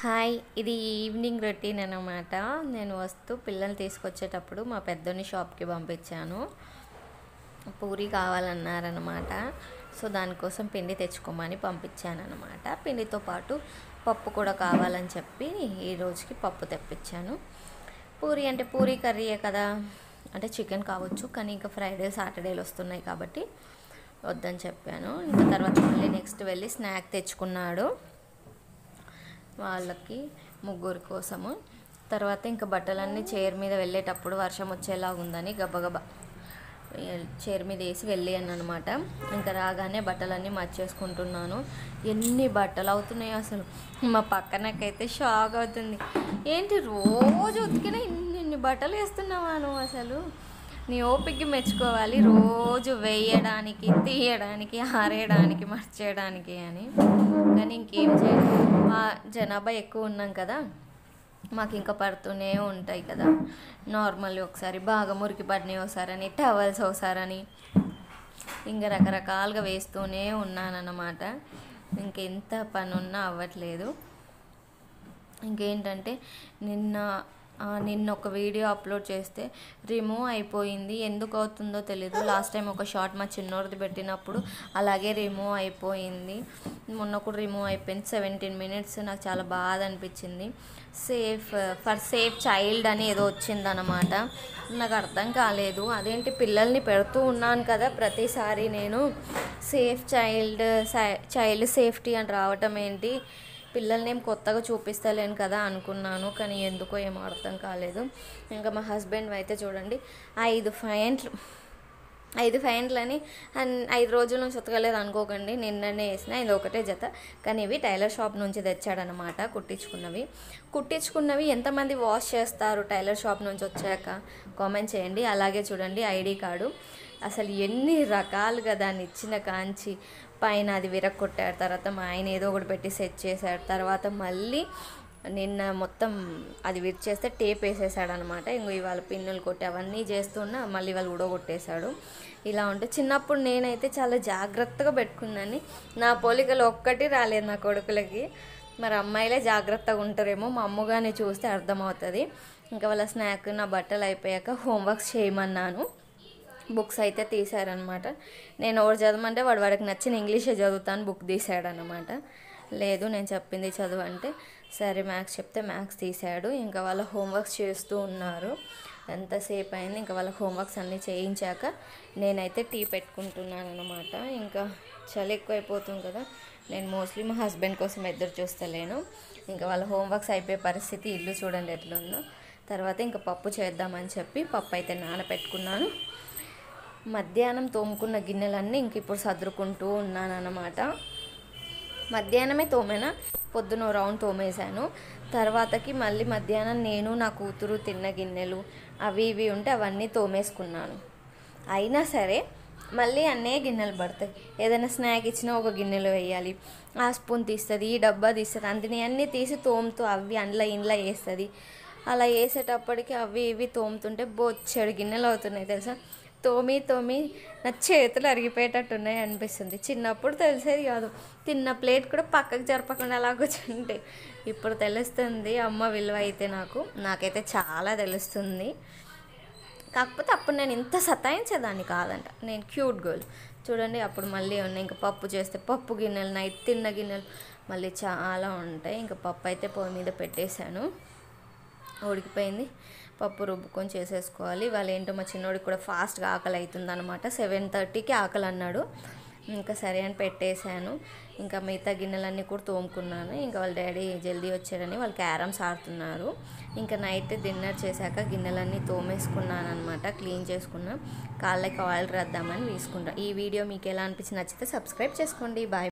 Hi! ఇది evening routine అన్నమాట. నేను వస్తూ పిల్లల్ని తీసుకొచ్చేటప్పుడు మా పెద్దోడిని షాప్‌కి పంపించాను. పూరి కావాలన్నారనమాట. సో, దానికోసం పిండి తెచ్చుకోమని పంపించాననమాట. పిండితో పాటు పప్పు కూడా కావాలని చెప్పి ఈ రోజుకి పప్పు తెప్పించాను. పూరి అంటే పూరి కర్రీయే కదా! అంటే చికెన్ కావచ్చు, కానీ ఇంకా ఫ్రైడే, సాటర్డేలు వస్తున్నాయి కాబట్టి వద్దని చెప్పాను. ఇంకా తర్వాత మళ్ళీ నెక్స్ట్ వెళ్ళి స్నాక్ తెచ్చుకున్నాడు వాళ్ళకి, ముగ్గురి కోసము. తర్వాత ఇంకా బట్టలన్నీ చైర్ మీద వెళ్ళేటప్పుడు వర్షం వచ్చేలాగా ఉందని గబగబా చైర్ మీద వేసి వెళ్ళాను అనమాట. ఇంకా రాగానే బట్టలన్నీ మర్చేసుకుంటున్నాను. ఎన్ని బట్టలు అవుతున్నాయో అసలు. మా పక్కనకైతే షాక్ అవుతుంది. ఏంటి రోజు ఉతికిన ఇన్ని బట్టలు వేస్తున్నావా నువ్వు? అసలు నీ ఓపికకి మెచ్చుకోవాలి. రోజు వేయడానికి, తీయడానికి, ఆరేయడానికి, మర్చేయడానికి అని. కానీ ఇంకేం చేయాలి, మా జనాభా ఎక్కువ ఉన్నాం కదా, మాకు ఇంకా పడుతూనే ఉంటాయి కదా. నార్మల్ ఒకసారి బాగా మురికి పడినాయి ఒకసారని, టవల్స్ ఒకసారని, ఇంకా రకరకాలుగా వేస్తూనే ఉన్నానన్నమాట. ఇంకెంత పని ఉన్నా అవ్వట్లేదు. ఇంకేంటంటే నిన్న ఒక వీడియో అప్లోడ్ చేస్తే రిమూవ్ అయిపోయింది. ఎందుకు అవుతుందో తెలీదు. లాస్ట్ టైం ఒక షార్ట్ మా చిన్నోడిది పెట్టినప్పుడు అలాగే రిమూవ్ అయిపోయింది. మొన్న కూడా రిమూవ్ అయిపోయింది. 17 minutes. నాకు చాలా బాధ అనిపించింది. సేఫ్ చైల్డ్ అని ఏదో వచ్చిందనమాట. నాకు అర్థం కాలేదు. అదేంటి, పిల్లల్ని పెడుతూ ఉన్నాను కదా ప్రతిసారి నేను చైల్డ్ సేఫ్టీ అని రావటం ఏంటి, పిల్లల్ని ఏం కొత్తగా చూపిస్తలేను కదా అనుకున్నాను. కానీ ఎందుకో ఏమో అర్థం కాలేదు. ఇంకా మా హస్బెండ్ అయితే చూడండి, 5 ఫైంట్లని 5 రోజుల నుంచి ఉతకలేదు అనుకోకండి, నిన్ననే వేసిన. ఇది ఒకటే జత, కానీ ఇవి టైలర్ షాప్ నుంచి తెచ్చాడనమాట. కుట్టించుకున్నవి ఎంతమంది వాష్ చేస్తారు టైలర్ షాప్ నుంచి వచ్చాక కామెంట్ చేయండి. అలాగే చూడండి ఐడి కార్డు, అసలు ఎన్ని రకాలుగా దాన్ని ఇచ్చిన కాంచి పైన అది విరగొట్టాడు. తర్వాత మా ఆయన ఏదో ఒకటి పెట్టి సెట్ చేశాడు. తర్వాత మళ్ళీ నిన్న మొత్తం అది విరిచేస్తే టేప్ వేసేసాడు అనమాట. ఇంకో ఇవాళ పిన్నులు కొట్టి అవన్నీ చేస్తున్నా మళ్ళీ వాళ్ళు ఉడగొట్టేశాడు. ఇలా ఉంటే చిన్నప్పుడు నేనైతే చాలా జాగ్రత్తగా పెట్టుకున్నాను. నా పోలికలు ఒక్కటి రాలేదు నా కొడుకులకి. మరి అమ్మాయిలే జాగ్రత్తగా ఉంటారేమో, మా అమ్మగానే చూస్తే అర్థమవుతుంది. ఇంకా వాళ్ళ స్నాక్, నా బట్టలు అయిపోయాక హోంవర్క్స్ చేయమన్నాను. బుక్స్ అయితే తీశారనమాట. నేను ఒకటి చదవమంటే వాడికి నచ్చిన ఇంగ్లీషే చదువుతాను బుక్ తీశాడనమాట. లేదు నేను చెప్పింది చదువు అంటే సరే మ్యాథ్స్ చెప్తే మ్యాథ్స్ తీశాడు. ఇంకా వాళ్ళ హోంవర్క్స్ చేస్తూ ఉన్నారు. ఎంతసేపు అయింది. ఇంకా వాళ్ళ హోంవర్క్స్ అన్నీ చేయించాక నేనైతే టీ పెట్టుకుంటున్నాను అనమాట. ఇంకా చలి ఎక్కువైపోతుంది కదా, నేను మోస్ట్లీ మా హస్బెండ్ కోసం ఎదురు చూస్తలేను. ఇంకా వాళ్ళ హోంవర్క్స్ అయిపోయే పరిస్థితి, ఇల్లు చూడండి ఎట్లుందో. తర్వాత ఇంకా పప్పు చేద్దామని చెప్పి పప్పు అయితే నానబెట్టుకున్నాను. మధ్యాహ్నం తోముకున్న గిన్నెలన్నీ ఇంక ఇప్పుడు సర్దుకుంటూ ఉన్నాను అన్నమాట. మధ్యాహ్నమే తోమేనా, పొద్దున రౌండ్ తోమేశాను. తర్వాతకి మళ్ళీ మధ్యాహ్నం నేను నా కూతురు తిన్న గిన్నెలు అవి ఇవి ఉంటే అవన్నీ తోమేసుకున్నాను. అయినా సరే మళ్ళీ అన్నే గిన్నెలు పడతాయి. ఏదైనా స్నాక్ ఇచ్చినా ఒక గిన్నెలో వేయాలి, ఆ స్పూన్ తీస్తుంది, ఈ డబ్బా తీస్తుంది, అందుని అన్నీ తీసి తోముతూ అవి ఇంట్లో వేస్తుంది. అలా వేసేటప్పటికి అవి ఇవి తోముతుంటే బొచ్చెడు గిన్నెలు అవుతున్నాయి తెలుసా. తోమి నా చేతులు అరిగిపోయేటట్టున్నాయి అనిపిస్తుంది. చిన్నప్పుడు తెలిసేది కాదు, తిన్న ప్లేట్ కూడా పక్కకు జరపకుండా అలా కూర్చుంటే. ఇప్పుడు తెలుస్తుంది అమ్మ విలువ అయితే నాకైతే చాలా తెలుస్తుంది. కాకపోతే అప్పుడు నేను ఇంత సతాయించేదాన్ని కాదంట, నేను క్యూట్ గర్ల్. చూడండి అప్పుడు మళ్ళీ ఉన్నాయి. ఇంకా పప్పు చేస్తే పప్పు గిన్నెలు, నైట్ తిన్న గిన్నెలు మళ్ళీ చాలా ఉంటాయి. ఇంకా పప్పు అయితే పొయ్యి మీద పెట్టేశాను, ఉడికిపోయింది. పప్పు రుబ్బుకొని చేసేసుకోవాలి. వాళ్ళు ఏంటో మా చిన్నోడికి కూడా ఫాస్ట్గా ఆకలి అవుతుంది అనమాట. 7:30కి ఆకలి అన్నాడు. ఇంకా సరే అని పెట్టేశాను. ఇంకా మిగతా గిన్నెలన్నీ కూడా తోముకున్నాను. ఇంకా వాళ్ళ డాడీ జల్దీ వచ్చారని వాళ్ళు క్యారమ్స్ ఆడుతున్నారు. ఇంకా నైట్ డిన్నర్ చేశాక గిన్నెలన్నీ తోమేసుకున్నాను అనమాట, క్లీన్ చేసుకున్నా. కాళ్ళకి ఆయిల్ రాద్దామని తీసుకుంటాను. ఈ వీడియో మీకు ఎలా అనిపించి నచ్చితే సబ్స్క్రైబ్ చేసుకోండి. బాయ్.